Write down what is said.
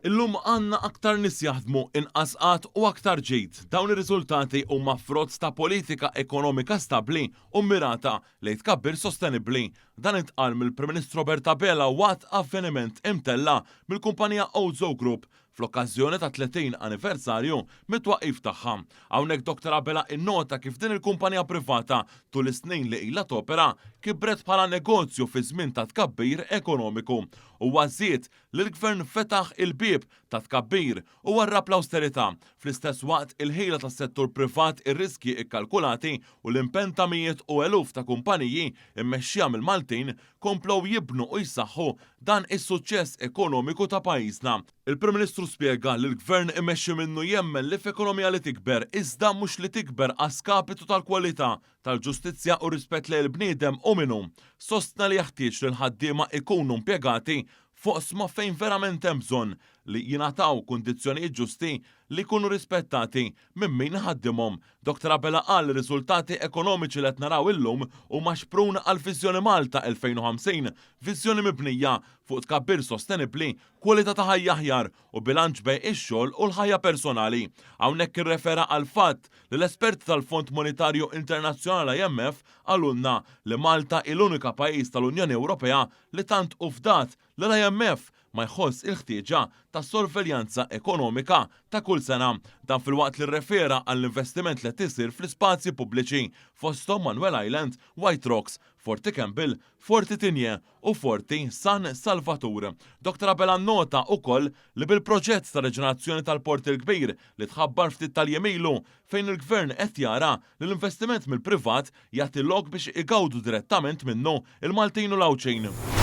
Illum għandna aktar nies jaħdmu inqas qatt u aktar ġid. Dawn ir-riżultati huma frott ta' politika ekonomika stabbli u mirata lejn tkabbir sostenibbli. Dan intqal mill-Prim Ministru Robert Abela waqt avveniment imtella mill-kumpanija Ozo Group fl-okkażjoni ta' 30 anniversarju mit-twaqqif tagħha. Hawnhekk Dr. Abela innota kif din il-kumpanija privata tul is-snin li ilha topera kibret bħala negozju fi żmien ta' tkabbir ekonomiku u żied li l-Gvern fetaħ il-bieb ta' tkabbir u warrab l-austerità. Fl-istess waqt il-ħejla tas-settur privat ir-riski ikkalkulati u l-impenn ta' mijiet u eluf ta' kumpaniji immexxija mill-Maltin komplew jibnu u jsaħħu dan is-suċċess ekonomiku ta' pajjiżna. Il-Prim Ministru spjega li l-Gvern imexxi minnu jemmen li f'ekonomija li tikber iżda mhux li tikber għaskapitu tal-kwalità, tal-ġustizzja u rispett lejn il-bniedem u minnu. Sostna li jeħtieġ li l-ħaddiema ikunu impjegati foqsma fejn verament hemm bżonn li jingħataw kundizzjonijiet ġusti li jkunu rispettati minn min ħaddimhom. Dr. Abela qal riżultati ekonomiċi li qed naraw illum huma xprun għal Viżjoni Malta 2050, viżjoni mibnija fuq tkabbir sostenibbli, kwalità ta' ħajja aħjar u bilanċ bejn ix-xogħol u l-ħajja personali. Hawnhekk irrefera għal fatt li l-esperti tal-Fond Monetarju Internazzjonali IMF għalulna li Malta hi l-unika pajjiż tal-Unjoni Ewropea li tant ufdat li l-IMF ma jħoss il-ħtieġa ta' sorveljanza ekonomika ta' kull sena. Dan fil-waqt li rrefera għall-investiment li tisir fl-ispazji pubbliċi fosthom Manuel Island, White Rocks, Forti Campbell, Forti Tinje u Forti San Salvatur. Dr. Abela nota wkoll li bil-proġett ta' reġenerazzjoni tal-Port il-Kbir li tħabbar ftit tal-jemilu fejn il-Gvern qed jara li l-investiment mill-privat jagħti lok biex igawdu direttament minnu il-Maltin u l-Awċejn.